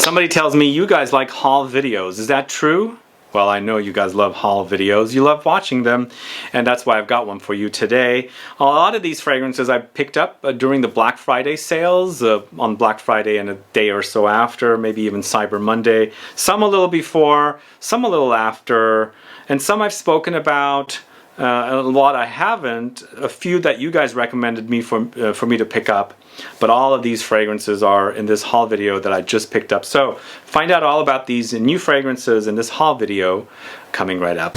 Somebody tells me you guys like haul videos. Is that true? Well, I know you guys love haul videos. You love watching them, and that's why I've got one for you today. A lot of these fragrances I picked up during the Black Friday sales, on Black Friday and a day or so after, maybe even Cyber Monday. Some a little before, some a little after, and some I've spoken about. A lot I haven't. A few that you guys recommended me for me to pick up. But all of these fragrances are in this haul video that I just picked up. So find out all about these new fragrances in this haul video coming right up.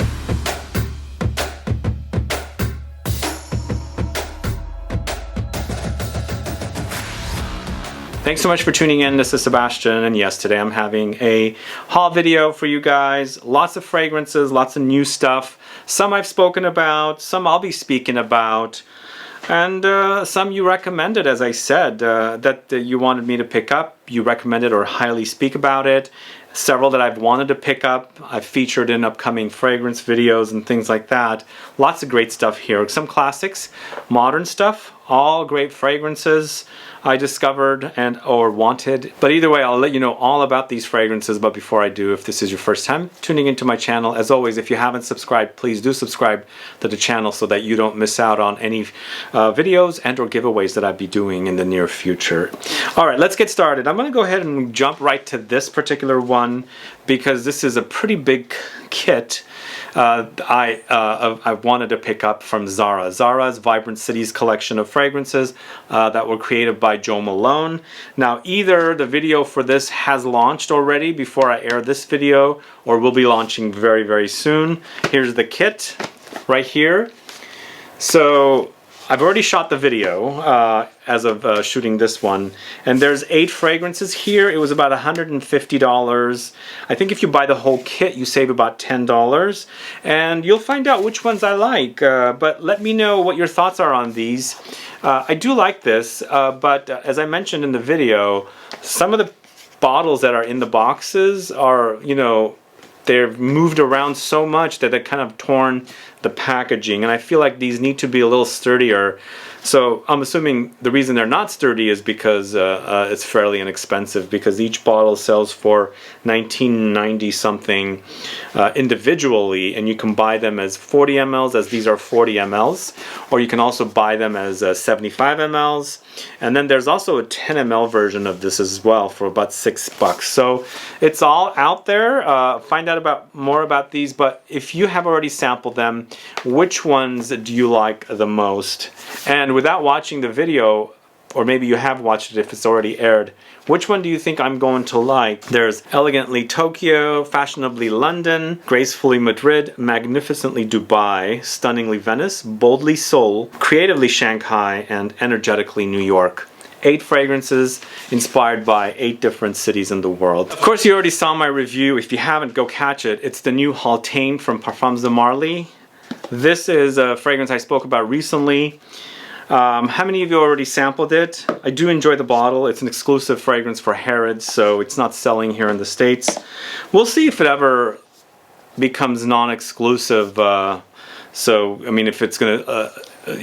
Thanks so much for tuning in. This is Sebastian, and yes, today I'm having a haul video for you guys. Lots of fragrances, lots of new stuff. Some I've spoken about, some I'll be speaking about. And some you recommended, as I said, that you wanted me to pick up. You recommended or highly speak about it. Several that I've wanted to pick up. I've featured in upcoming fragrance videos and things like that. Lots of great stuff here. Some classics, modern stuff, all great fragrances I discovered and or wanted. But either way, I'll let you know all about these fragrances. But before I do, if this is your first time tuning into my channel, as always, if you haven't subscribed, please do subscribe to the channel so that you don't miss out on any videos and or giveaways that I'd be doing in the near future. All right, let's get started. I'm going to go ahead and jump right to this particular one because this is a pretty big kit. I wanted to pick up from ZARA. ZARA's Vibrant Cities collection of fragrances that were created by Jo Malone. Now, either the video for this has launched already before I air this video, or will be launching very, very soon. Here's the kit right here. So I've already shot the video as of shooting this one, and there's 8 fragrances here. It was about $150. I think if you buy the whole kit, you save about $10, and you'll find out which ones I like. But let me know what your thoughts are on these. I do like this, but as I mentioned in the video, some of the bottles that are in the boxes are, you know, they've moved around so much that they're kind of torn the packaging, and I feel like these need to be a little sturdier. So I'm assuming the reason they're not sturdy is because it's fairly inexpensive, because each bottle sells for $19.90 something individually, and you can buy them as 40 mLs, as these are 40 mLs, or you can also buy them as 75 mLs. And then there's also a 10 ml version of this as well for about $6. So it's all out there. Find out more about these, but if you have already sampled them, which ones do you like the most? And without watching the video, or maybe you have watched it if it's already aired, which one do you think I'm going to like? There's Elegantly Tokyo, Fashionably London, Gracefully Madrid, Magnificently Dubai, Stunningly Venice, Boldly Seoul, Creatively Shanghai, and Energetically New York. 8 fragrances inspired by 8 different cities in the world. Of course, you already saw my review. If you haven't, go catch it. It's the new HALTANE from Parfums de Marly. This is a fragrance I spoke about recently. How many of you already sampled it? I do enjoy the bottle. It's an exclusive fragrance for Harrods, so it's not selling here in the States. We'll see if it ever becomes non-exclusive. So, I mean, if it's going to,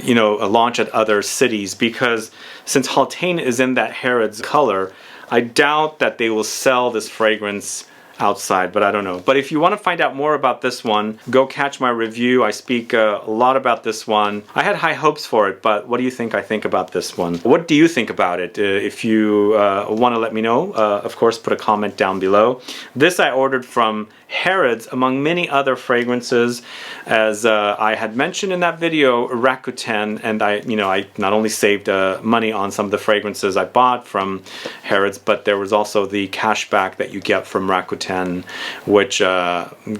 you know, launch at other cities, because since HALTANE is in that Harrods color, I doubt that they will sell this fragrance outside, but I don't know. But if you want to find out more about this one, go catch my review. I speak a lot about this one. I had high hopes for it, but what do you think I think about this one? What do you think about it? If you want to let me know, of course, put a comment down below. This I ordered from Harrods, among many other fragrances, as I had mentioned in that video, Rakuten, and I not only saved money on some of the fragrances I bought from Harrods, but there was also the cashback that you get from Rakuten, which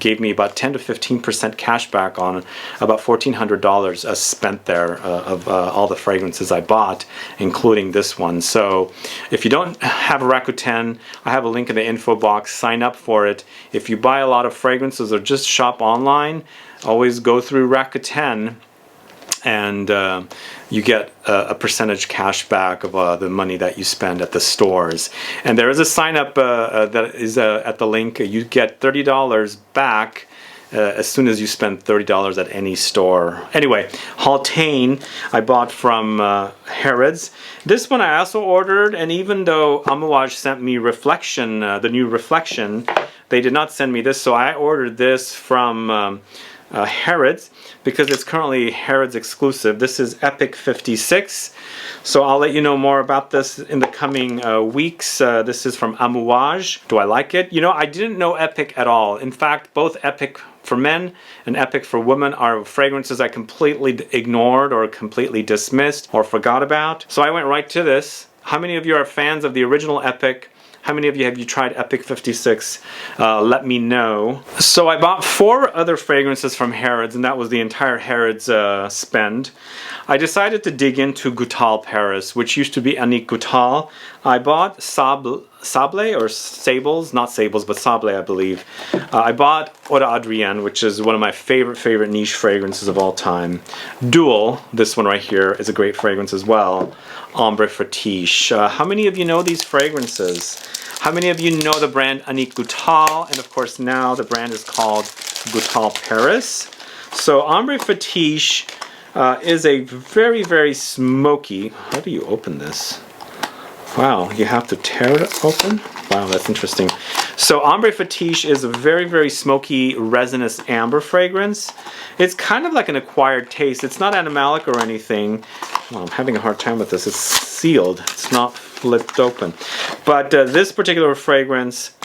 gave me about 10 to 15% cashback on about $1,400 spent there of all the fragrances I bought, including this one. So if you don't have Rakuten, I have a link in the info box. Sign up for it. If you buy a lot of fragrances or just shop online, always go through Rakuten, and you get a percentage cash back of the money that you spend at the stores. And there is a sign up that is at the link. You get $30 back as soon as you spend $30 at any store. Anyway, HALTANE I bought from Harrods. This one I also ordered, and even though AMOUAGE sent me Reflection, the new Reflection, they did not send me this, so I ordered this from Harrods because it's currently Harrods exclusive. This is Epic 56, so I'll let you know more about this in the coming weeks. This is from AMOUAGE. Do I like it? You know, I didn't know Epic at all. In fact, both Epic for men and Epic for women are fragrances I completely ignored or completely dismissed or forgot about. So I went right to this. How many of you are fans of the original Epic? How many of you have tried Epic 56? Let me know. So I bought 4 other fragrances from Harrods, and that was the entire Harrods spend. I decided to dig into GOUTAL Paris, which used to be Annick Goutal. I bought Sables or Sables, not Sables, but Sables, I believe. I bought Eau d'Adrienne, which is one of my favorite niche fragrances of all time. DUEL, this one right here, is a great fragrance as well. Ambre Fetiche. How many of you know these fragrances? How many of you know the brand Annick Goutal? And of course now the brand is called GOUTAL Paris. So Ambre Fetiche is a very smoky. How do you open this? Wow, you have to tear it open? Wow, that's interesting. So Ambre Fetiche is a very smoky resinous amber fragrance. It's kind of like an acquired taste. It's not animalic or anything. Well, I'm having a hard time with this. It's sealed. It's not flipped open. But this particular fragrance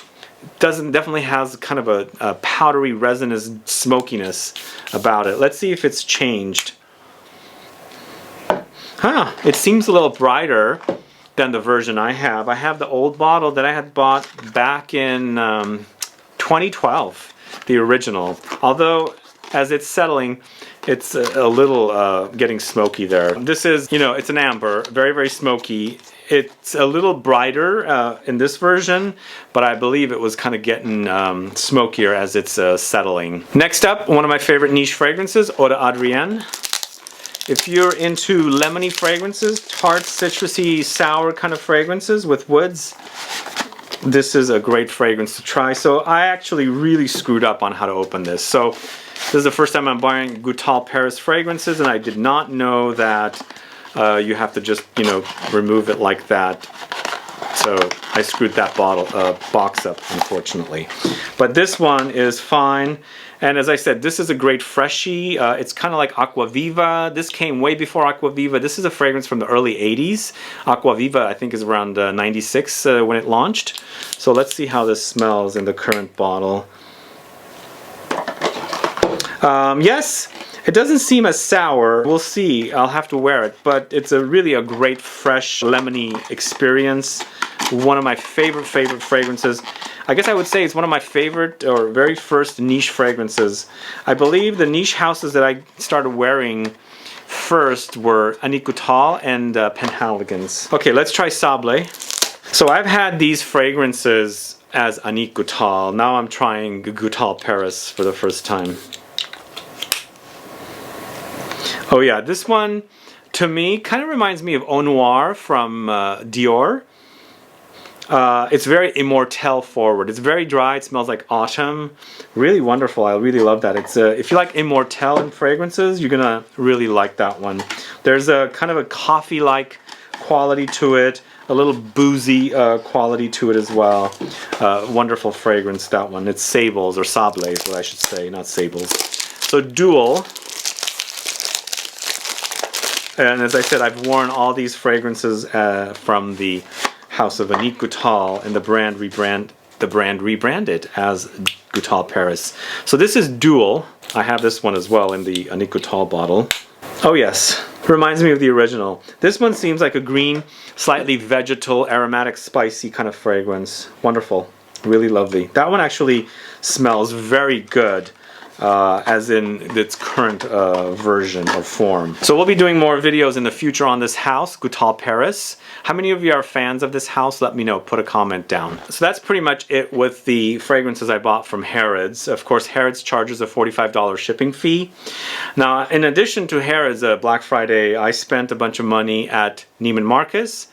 definitely has kind of a powdery resinous smokiness about it. Let's see if it's changed. Huh, it seems a little brighter than the version I have. I have the old bottle that I had bought back in 2012, the original. Although, as it's settling, it's a little getting smoky there. This is, you know, it's an amber, very smoky. It's a little brighter in this version, but I believe it was kind of getting smokier as it's settling. Next up, one of my favorite niche fragrances, Eau d'Adrienne. If you're into lemony fragrances, tart, citrusy, sour kind of fragrances with woods, this is a great fragrance to try. So I actually really screwed up on how to open this. So this is the first time I'm buying GOUTAL Paris fragrances, and I did not know that you have to just, you know, remove it like that. So I screwed that box up, unfortunately. But this one is fine. And as I said, this is a great freshie. It's kind of like Aquaviva. This came way before Aquaviva. This is a fragrance from the early 80s. Aquaviva, I think, is around 96 when it launched. So let's see how this smells in the current bottle. Yes, it doesn't seem as sour. We'll see. I'll have to wear it. But it's really a great, fresh, lemony experience. One of my favorite fragrances. I guess I would say it's one of my favorite or very first niche fragrances. I believe the niche houses that I started wearing first were Annick Goutal and Penhaligon's. Okay, let's try Sablés. So I've had these fragrances as Annick Goutal. Now I'm trying GOUTAL Paris for the first time. Oh yeah, this one to me kind of reminds me of Eau Noire from Dior. It's very Immortelle forward. It's very dry. It smells like autumn. Really wonderful. I really love that. It's if you like Immortelle in fragrances, you're gonna really like that one. There's a kind of a coffee-like quality to it, a little boozy quality to it as well. Wonderful fragrance, that one. It's Sables or Sablés, what I should say, not Sables. So DUEL. And as I said, I've worn all these fragrances from the house of Annick Goutal, and the brand rebranded as GOUTAL Paris. So this is DUEL. I have this one as well in the Annick Goutal bottle. Oh yes, reminds me of the original. This one seems like a green, slightly vegetal, aromatic, spicy kind of fragrance. Wonderful, really lovely. That one actually smells very good. As in its current version or form. So we'll be doing more videos in the future on this house, GOUTAL Paris. How many of you are fans of this house? Let me know, put a comment down. So that's pretty much it with the fragrances I bought from Harrods. Of course, Harrods charges a $45 shipping fee. Now, in addition to Harrods, Black Friday, I spent a bunch of money at Neiman Marcus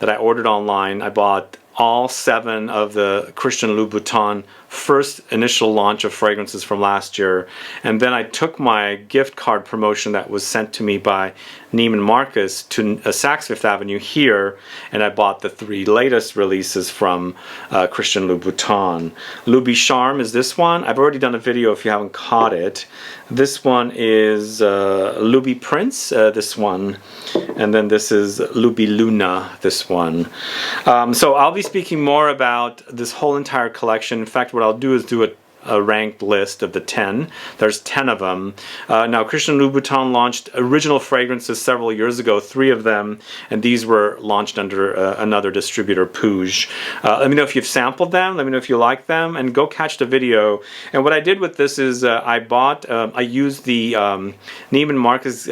that I ordered online. I bought all 7 of the Christian Louboutin first initial launch of fragrances from last year, and then I took my gift card promotion that was sent to me by Neiman Marcus to Saks Fifth Avenue here, and I bought the 3 latest releases from Christian Louboutin. Loubi Charme is this one. I've already done a video if you haven't caught it. This one is Loubi Prince, this one, and then this is Loubi Luna, this one. So I'll be speaking more about this whole entire collection. In fact, what I'll do is do a ranked list of the 10. There's 10 of them. Now, Christian Louboutin launched original fragrances several years ago, 3 of them, and these were launched under another distributor, Pouge. Let me know if you've sampled them, let me know if you like them, and go catch the video. And what I did with this is I used the Neiman Marcus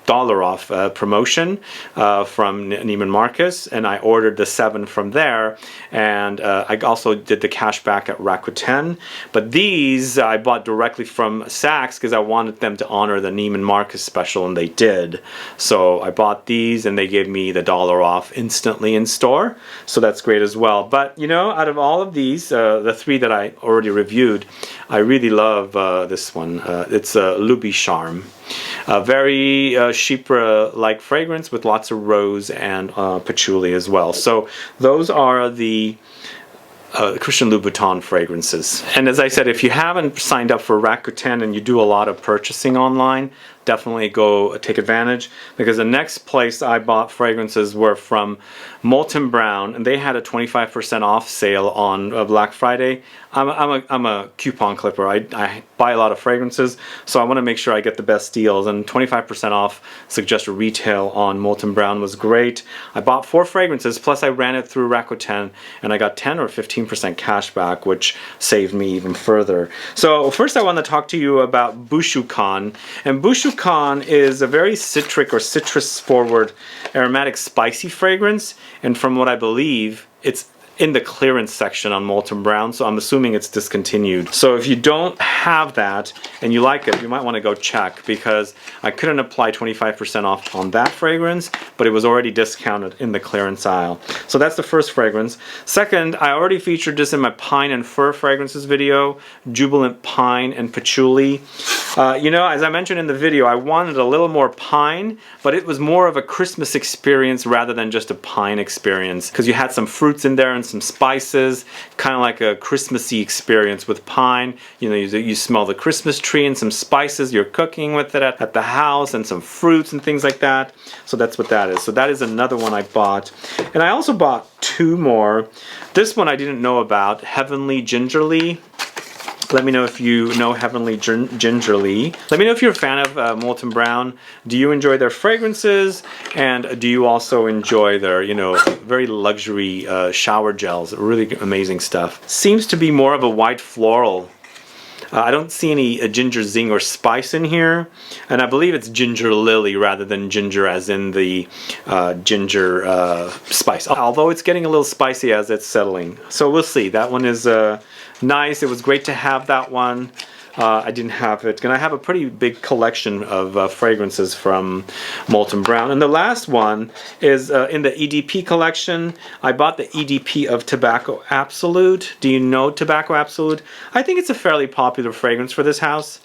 $1 off promotion from Neiman Marcus, and I ordered the 7 from there, and I also did the cash back at Rakuten. But these I bought directly from Saks because I wanted them to honor the Neiman Marcus special, and they did. So I bought these, and they gave me the $1 off instantly in store, so that's great as well. But you know, out of all of these, the 3 that I already reviewed, I really love this one. It's Loubi Charme. A very Chypre-like fragrance with lots of rose and patchouli as well. So those are the Christian Louboutin fragrances. And as I said, if you haven't signed up for Rakuten and you do a lot of purchasing online, definitely go take advantage, because the next place I bought fragrances were from Molton Brown, and they had a 25% off sale on Black Friday. I'm a coupon clipper. I buy a lot of fragrances, so I want to make sure I get the best deals, and 25% off suggested retail on Molton Brown was great. I bought 4 fragrances, plus I ran it through Rakuten, and I got 10 or 15% cash back, which saved me even further. So first I want to talk to you about BUSHUKAN, and BUSHUKAN is a very citric or citrus forward aromatic spicy fragrance, and from what I believe, it's in the clearance section on Molton Brown, so I'm assuming it's discontinued. So if you don't have that and you like it, you might want to go check, because I couldn't apply 25% off on that fragrance, but it was already discounted in the clearance aisle. So that's the first fragrance. Second, I already featured this in my Pine and Fur fragrances video, Jubilant Pine and Patchouli. You know, as I mentioned in the video, I wanted a little more pine, but it was more of a Christmas experience rather than just a pine experience, because you had some fruits in there and some spices, kind of like a Christmassy experience with pine. You know, you smell the Christmas tree and some spices, you're cooking with it at the house, and some fruits and things like that. So that's what that is. So that is another one I bought. And I also bought 2 more. This one I didn't know about, Heavenly Gingerly. Let me know if you know Heavenly Gingerly. Let me know if you're a fan of Molton Brown. Do you enjoy their fragrances? And do you also enjoy their, you know, very luxury shower gels? Really amazing stuff. Seems to be more of a white floral. I don't see any ginger zing or spice in here, and I believe it's ginger lily rather than ginger as in the ginger spice, although it's getting a little spicy as it's settling. So we'll see. That one is nice. It was great to have that one. I didn't have it, and I have a pretty big collection of fragrances from Molton Brown. And the last one is in the EDP collection. I bought the EDP of Tobacco Absolute. Do you know Tobacco Absolute? I think it's a fairly popular fragrance for this house.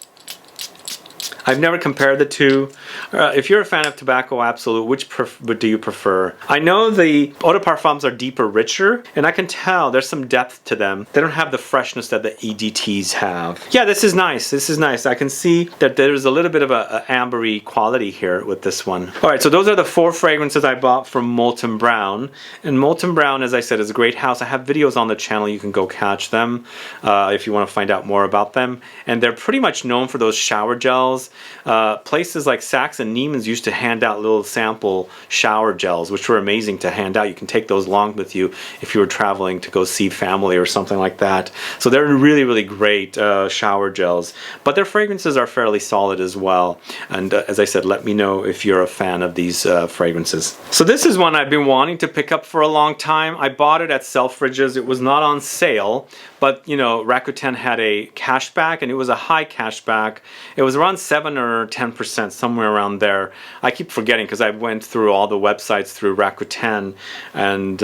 I've never compared the two. If you're a fan of Tobacco Absolute, which do you prefer? I know the Eau de Parfums are deeper, richer, and I can tell there's some depth to them. They don't have the freshness that the EDTs have. Yeah, this is nice. This is nice. I can see that there's a little bit of a ambery quality here with this one. All right, so those are the 4 fragrances I bought from Molton Brown. And Molton Brown, as I said, is a great house. I have videos on the channel. You can go catch them if you want to find out more about them. And they're pretty much known for those shower gels. Places like Saks and Neiman's used to hand out little sample shower gels, which were amazing to hand out. You can take those along with you if you were traveling to go see family or something like that. So they're really, really great shower gels. But their fragrances are fairly solid as well. And as I said, let me know if you're a fan of these fragrances. So this is one I've been wanting to pick up for a long time. I bought it at Selfridges. It was not on sale, but you know, Rakuten had a cashback, and it was a high cashback. It was around $7 7 or 10%, somewhere around there. I keep forgetting because I went through all the websites through Rakuten, and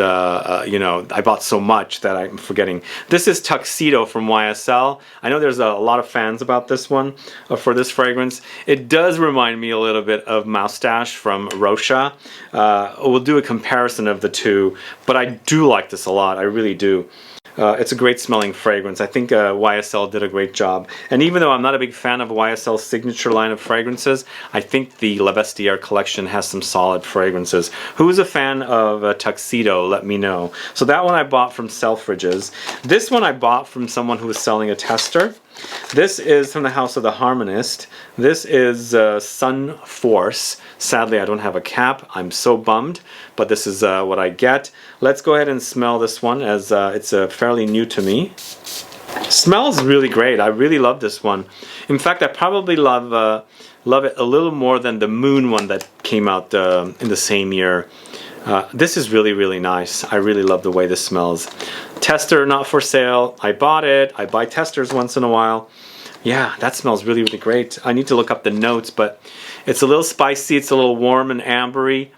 you know, I bought so much that I'm forgetting. This is Tuxedo from YSL. I know there's a lot of fans about this one, for this fragrance. It does remind me a little bit of Moustache from Rocha. We'll do a comparison of the two, but I do like this a lot. I really do. It's a great smelling fragrance. I think YSL did a great job. And even though I'm not a big fan of YSL's signature line of fragrances, I think the La Vestiaire collection has some solid fragrances. Who's a fan of Tuxedo? Let me know. So that one I bought from Selfridges. This one I bought from someone who was selling a tester. This is from the house of the Harmonist. This is Sun Force. Sadly, I don't have a cap. I'm so bummed, but this is what I get. Let's go ahead and smell this one, as it's fairly new to me. Smells really great. I really love this one. In fact, I probably love it a little more than the Moon one that came out in the same year. This is really, really nice. I really love the way this smells. Tester, not for sale. I bought it. I buy testers once in a while. Yeah, that smells really, really great. I need to look up the notes, but it's a little spicy. It's a little warm and ambery.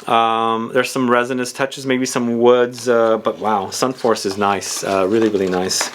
There's some resinous touches, maybe some woods, but wow, Sunforce is nice. Really, really nice.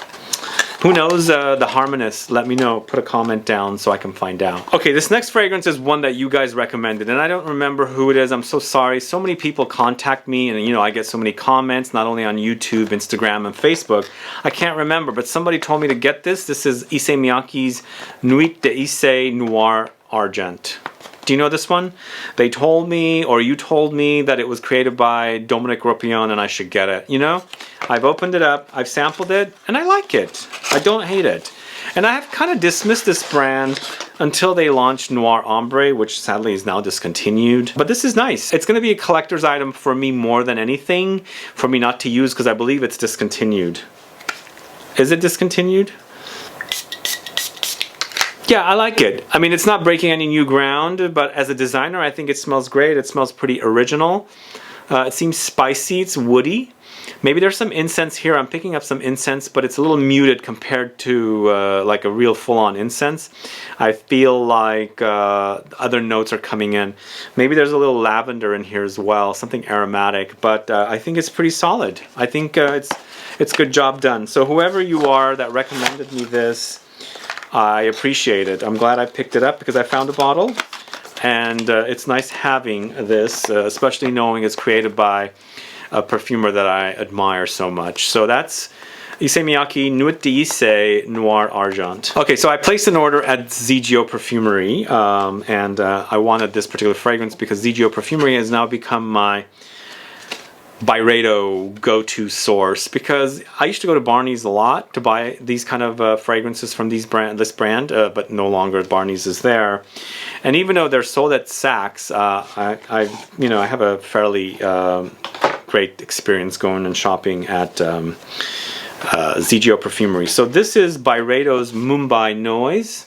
Who knows the Harmonist? Let me know. Put a comment down so I can find out. Okay, this next fragrance is one that you guys recommended, and I don't remember who it is. I'm so sorry. So many people contact me, and you know, I get so many comments, not only on YouTube, Instagram, and Facebook. I can't remember, but somebody told me to get this. This is Issey Miyake's NUIT de Issey Noir Argent. Do you know this one? They told me, or you told me, that it was created by Dominique Ropion and I should get it. You know, I've opened it up, I've sampled it, and I like it. I don't hate it. And I have kind of dismissed this brand until they launched Noir Ombre, which sadly is now discontinued. But this is nice. It's going to be a collector's item for me more than anything, for me not to use, because I believe it's discontinued. Is it discontinued? Yeah, I like it. I mean, it's not breaking any new ground, but as a designer, I think it smells great. It smells pretty original. It seems spicy, it's woody. Maybe there's some incense here. I'm picking up some incense, but it's a little muted compared to like a real full-on incense. I feel like other notes are coming in. Maybe there's a little lavender in here as well, something aromatic, but I think it's pretty solid. I think it's good job done. So whoever you are that recommended me this, I appreciate it. I'm glad I picked it up because I found a bottle, and it's nice having this, especially knowing it's created by a perfumer that I admire so much. So that's Issey Miyake NUIT de Issey Noir Argent. Okay, so I placed an order at ZGO Perfumery, and I wanted this particular fragrance because ZGO Perfumery has now become my BYREDO go-to source, because I used to go to Barney's a lot to buy these kind of fragrances from this brand, but no longer Barney's is there. And even though they're sold at Saks, I have a fairly great experience going and shopping at ZGO Perfumery. So this is BYREDO's Mumbai Noise.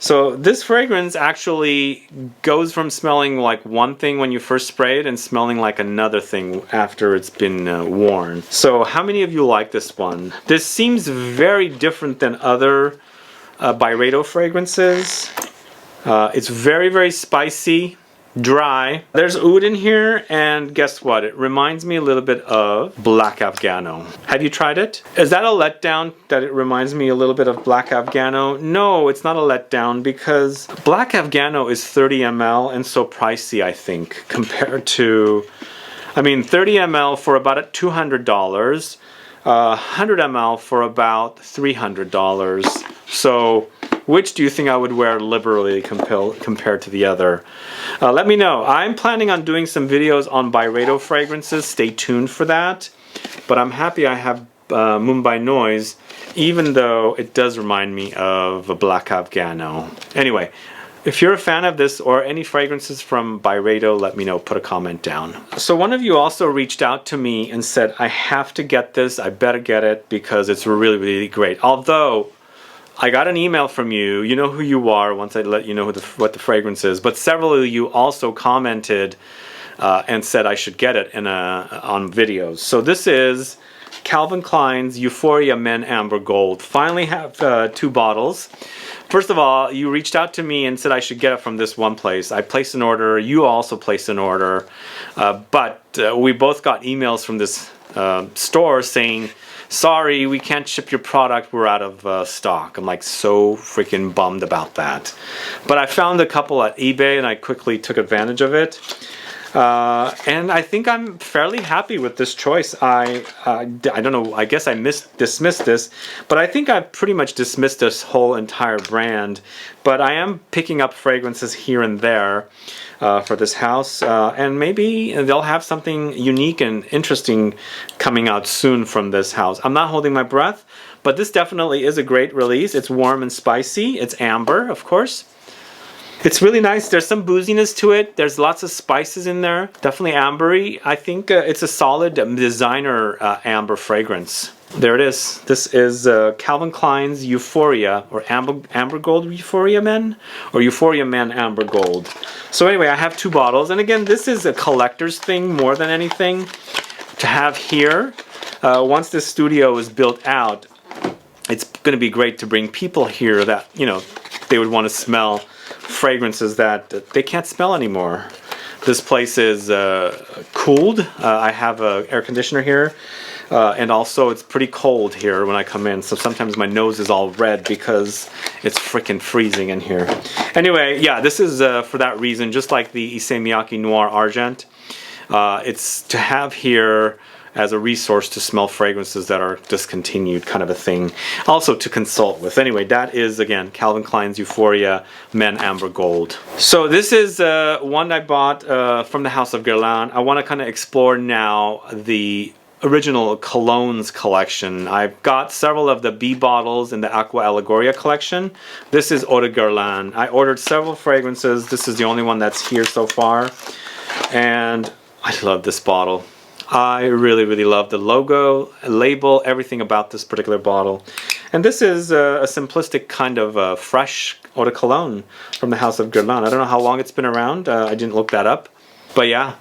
So this fragrance actually goes from smelling like one thing when you first spray it and smelling like another thing after it's been worn. So how many of you like this one? This seems very different than other BYREDO fragrances. It's very, very spicy, dry. There's oud in here, and guess what? It reminds me a little bit of Black Afghano. Have you tried it? Is that a letdown that it reminds me a little bit of Black Afghano? No, it's not a letdown, because Black Afghano is 30 ml and so pricey, I think, compared to, I mean, 30 ml for about $200, 100 ml for about $300. So which do you think I would wear liberally compared to the other? Let me know. I'm planning on doing some videos on BYREDO fragrances. Stay tuned for that. But I'm happy I have Mumbai Noise, even though it does remind me of a Black Afghano. Anyway, if you're a fan of this or any fragrances from BYREDO, let me know. Put a comment down. So one of you also reached out to me and said, I have to get this. I better get it because it's really, really great. Although I got an email from you. You know who you are once I let you know what the fragrance is. But several of you also commented and said I should get it on videos. So this is Calvin Klein's Euphoria Men Amber Gold. Finally have 2 bottles. First of all, you reached out to me and said I should get it from this one place. I placed an order. You also placed an order. But we both got emails from this store saying, sorry, we can't ship your product. We're out of stock. I'm like so freaking bummed about that. But I found a couple at eBay and I quickly took advantage of it. And I think I'm fairly happy with this choice. I don't know, I guess I dismissed this, but I think I've pretty much dismissed this whole entire brand. But I am picking up fragrances here and there for this house, and maybe they'll have something unique and interesting coming out soon from this house. I'm not holding my breath, but this definitely is a great release. It's warm and spicy. It's amber, of course. It's really nice. There's some booziness to it. There's lots of spices in there. Definitely ambery. I think it's a solid designer amber fragrance. There it is. This is Calvin Klein's Euphoria, or Amber Gold Euphoria Men, or Euphoria Men Amber Gold. So anyway, I have 2 bottles, and again, this is a collector's thing more than anything to have here. Once this studio is built out, it's going to be great to bring people here that, you know, they would want to smell fragrances that they can't smell anymore. This place is cooled. I have an air conditioner here, and also it's pretty cold here when I come in, so sometimes my nose is all red because it's freaking freezing in here. Anyway, yeah, this is for that reason, just like the ISSEY MIYAKE Noir Argent. It's to have here as a resource to smell fragrances that are discontinued, kind of a thing. Also to consult with. Anyway, that is, again, Calvin Klein's Euphoria Men Amber Gold. So this is one I bought from the House of Guerlain. I want to kind of explore now the original colognes collection. I've got several of the B bottles in the Aqua Allegoria collection. This is Eau de Guerlain. I ordered several fragrances. This is the only one that's here so far. And I love this bottle. I really, really love the logo, label, everything about this particular bottle. And this is a simplistic kind of fresh eau de cologne from the House of Guerlain. I don't know how long it's been around. I didn't look that up. But yeah,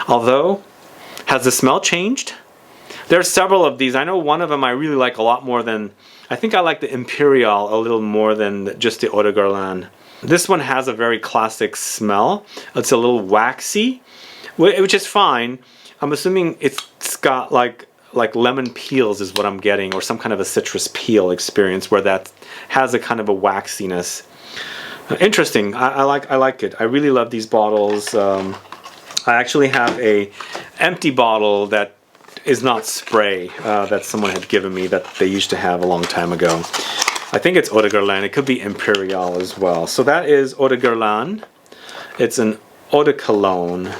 although, has the smell changed? There are several of these. I know one of them I really like a lot more than, I think I like the Imperial a little more than just the Eau de Guerlain. This one has a very classic smell. It's a little waxy, which is fine. I'm assuming it's got like lemon peels is what I'm getting, or some kind of a citrus peel experience where that has a kind of a waxiness. Interesting. I like it. I really love these bottles. I actually have a empty bottle that is not spray that someone had given me that they used to have a long time ago. I think it's Eau de Guerlain. It could be Imperial as well. So that is Eau de Guerlain. It's an Eau de Cologne.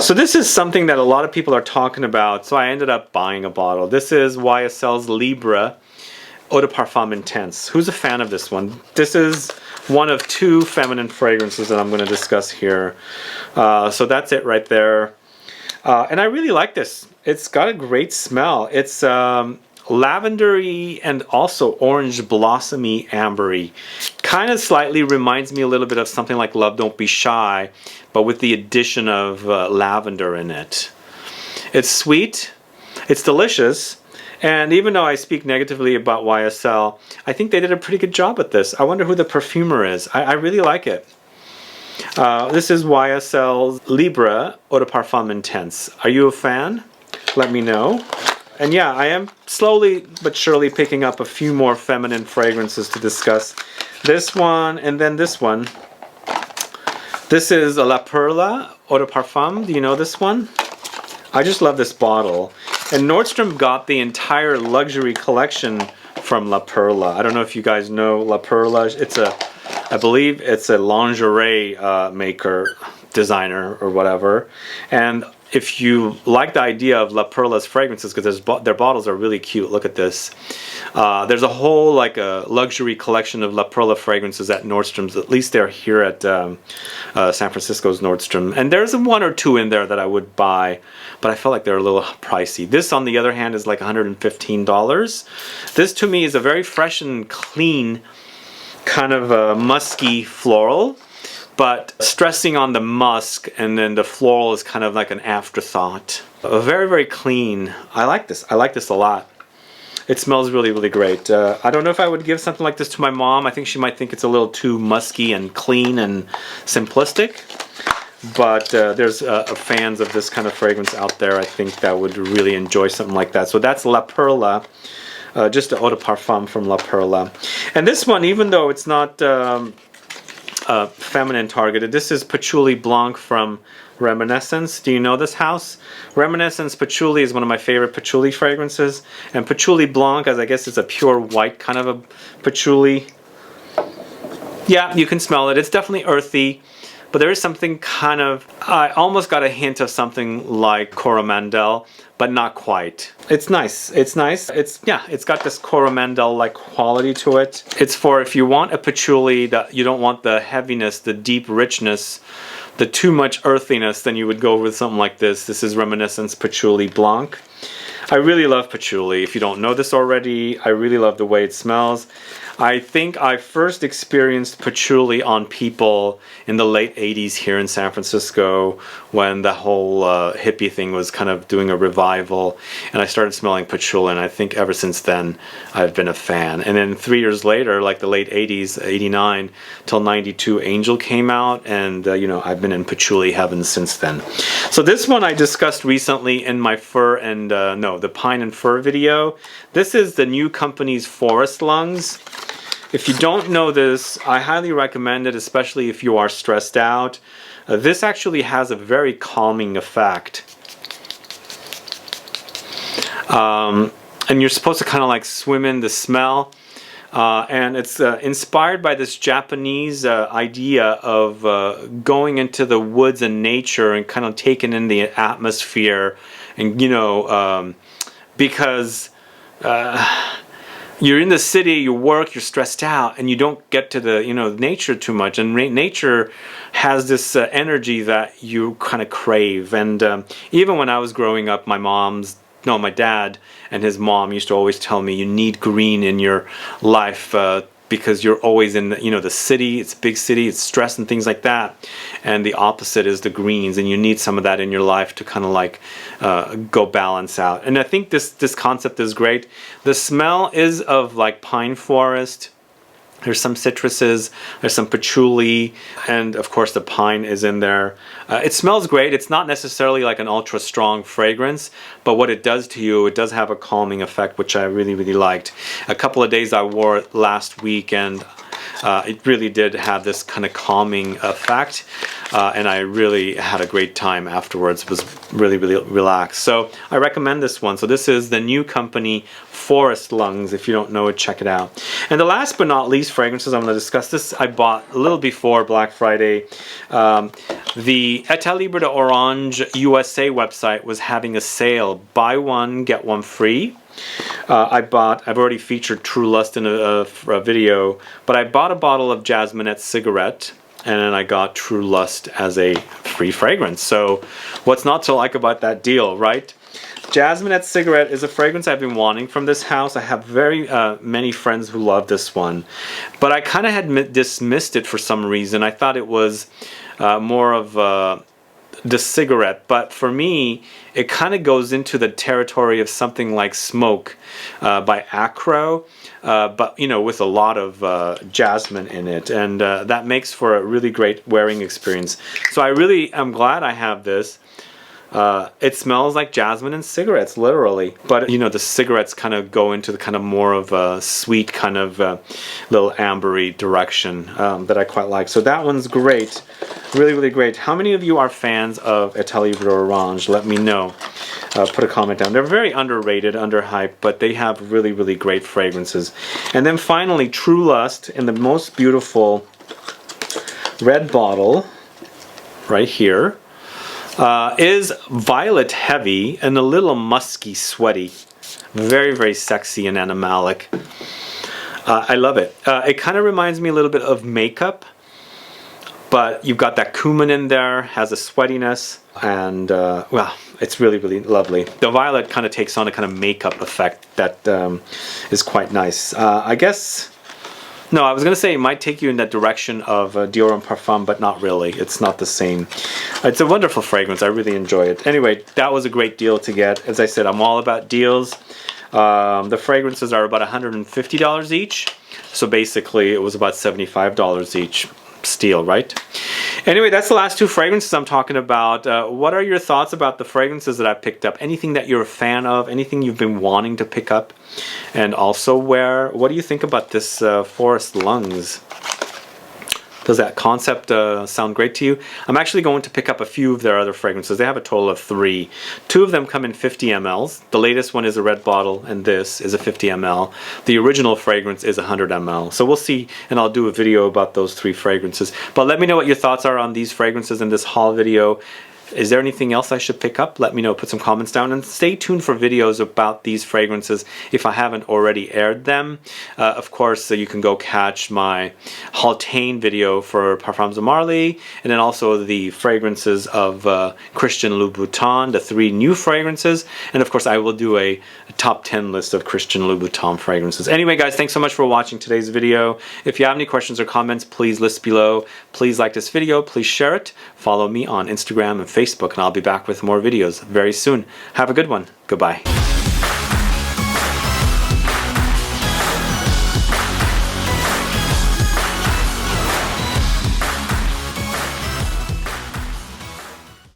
So this is something that a lot of people are talking about, so I ended up buying a bottle. This is YSL's Libre Eau de Parfum Intense. Who's a fan of this one? This is one of 2 feminine fragrances that I'm going to discuss here. So that's it right there. And I really like this. It's got a great smell. It's lavendery and also orange blossomy ambery. Kind of slightly reminds me a little bit of something like Love Don't Be Shy, but with the addition of lavender in it. It's sweet, it's delicious, and even though I speak negatively about YSL, I think they did a pretty good job at this. I wonder who the perfumer is. I really like it. This is YSL's Libre Eau de Parfum Intense. Are you a fan? Let me know. And yeah, I am slowly but surely picking up a few more feminine fragrances to discuss. This one and then this one. This is La Perla Eau de Parfum. Do you know this one? I just love this bottle. And Nordstrom got the entire luxury collection from La Perla. I don't know if you guys know La Perla. It's a, I believe it's a lingerie maker, designer or whatever. And if you like the idea of La Perla's fragrances, because their bottles are really cute. Look at this. There's a whole like a luxury collection of La Perla fragrances at Nordstrom's. At least they're here at San Francisco's Nordstrom. And there's 1 or 2 in there that I would buy, but I felt like they're a little pricey. This, on the other hand, is like $115. This, to me, is a very fresh and clean kind of musky floral, but stressing on the musk, and then the floral is kind of like an afterthought. Very, very clean. I like this. I like this a lot. It smells really, really great. I don't know if I would give something like this to my mom. I think she might think it's a little too musky and clean and simplistic. But there's fans of this kind of fragrance out there, I think, that would really enjoy something like that. So that's La Perla, just an eau de parfum from La Perla. And this one, even though it's not feminine targeted, this is Patchouli Blanc from Reminiscence. Do you know this house? Reminiscence Patchouli is one of my favorite patchouli fragrances. And Patchouli Blanc, as I guess it's a pure white kind of a patchouli. Yeah, you can smell it. It's definitely earthy. But there is something kind of, I almost got a hint of something like Coromandel, but not quite. It's nice. It's nice. It's got this Coromandel-like quality to it. It's for if you want a patchouli that you don't want the heaviness, the deep richness, the too much earthiness, then you would go with something like this. This is Reminiscence Patchouli Blanc. I really love patchouli. If you don't know this already, I really love the way it smells. I think I first experienced patchouli on people in the late 80s here in San Francisco when the whole hippie thing was kind of doing a revival, and I started smelling patchouli, and I think ever since then I've been a fan. And then 3 years later, like the late 80s, 89 till 92, Angel came out, and you know, I've been in patchouli heaven since then. So this one I discussed recently in my fur and the pine and fur video. This is the new company's Forest Lungs. If you don't know this, I highly recommend it, especially if you are stressed out. This actually has a very calming effect. And you're supposed to kind of like swim in the smell. And it's inspired by this Japanese idea of going into the woods and nature and kind of taking in the atmosphere. And, you know, because you're in the city, you work, you're stressed out, and you don't get to the, you know, nature too much. And nature has this energy that you kind of crave. And even when I was growing up, my dad and his mom used to always tell me, you need green in your life because you're always in the, you know, the city. It's a big city, it's stress and things like that. And the opposite is the greens, and you need some of that in your life to kind of like go balance out. And I think this concept is great. The smell is of like pine forest. There's some citruses, there's some patchouli, and of course the pine is in there. It smells great. It's not necessarily like an ultra strong fragrance, but what it does to you, it does have a calming effect, which I really, really liked. A couple of days I wore it last week, and it really did have this kind of calming effect, and I really had a great time afterwards. It was really, really relaxed. So I recommend this one. So this is the new company Forest Lungs. If you don't know it, check it out. And the last but not least fragrances I'm going to discuss, this I bought a little before Black Friday. The État Libre d'Orange USA website was having a sale, buy one get one free. I've already featured True Lust in a video, but I bought a bottle of Jasminette cigarette, and then I got True Lust as a free fragrance. So what's not to like about that deal, right? Jasminette cigarette is a fragrance I've been wanting from this house. I have very many friends who love this one, but I kind of had dismissed it for some reason. I thought it was more of the cigarette, but for me it kind of goes into the territory of something like Smoke by Acro, but you know, with a lot of jasmine in it, and that makes for a really great wearing experience. So I really am glad I have this. It smells like jasmine and cigarettes, literally. But you know, the cigarettes kind of go into the kind of more of a sweet kind of little ambery direction that I quite like. So that one's great, really, really great. How many of you are fans of État Libre d'Orange? Let me know. Put a comment down. They're very underrated, underhyped, but they have really, really great fragrances. And then finally, True Lust in the most beautiful red bottle, right here. Is violet heavy and a little musky, sweaty. Very, very sexy and animalic. I love it. It kind of reminds me a little bit of Makeup, but you've got that cumin in there, has a sweatiness, and well, it's really, really lovely. The violet kind of takes on a kind of makeup effect that is quite nice. I guess... No, I was going to say it might take you in that direction of Dior and Parfum, but not really. It's not the same. It's a wonderful fragrance. I really enjoy it. Anyway, that was a great deal to get. As I said, I'm all about deals. The fragrances are about $150 each. So basically it was about $75 each. Steal, right? Anyway, that's the last two fragrances I'm talking about. What are your thoughts about the fragrances that I picked up? Anything that you're a fan of? Anything you've been wanting to pick up? And also, what do you think about this Forest Lungs? Does that concept sound great to you? I'm actually going to pick up a few of their other fragrances. They have a total of 3. 2 of them come in 50 mLs. The latest one is a red bottle, and this is a 50 ml. The original fragrance is 100 ml. So we'll see, and I'll do a video about those 3 fragrances. But let me know what your thoughts are on these fragrances in this haul video. Is there anything else I should pick up? Let me know. Put some comments down, and stay tuned for videos about these fragrances if I haven't already aired them. Of course, you can go catch my HALTANE video for Parfums de Marly, and then also the fragrances of Christian Louboutin, the 3 new fragrances, and of course I will do a top 10 list of Christian Louboutin fragrances. Anyway guys, thanks so much for watching today's video. If you have any questions or comments, please list below. Please like this video, please share it, follow me on Instagram and Facebook, and I'll be back with more videos very soon. Have a good one. Goodbye.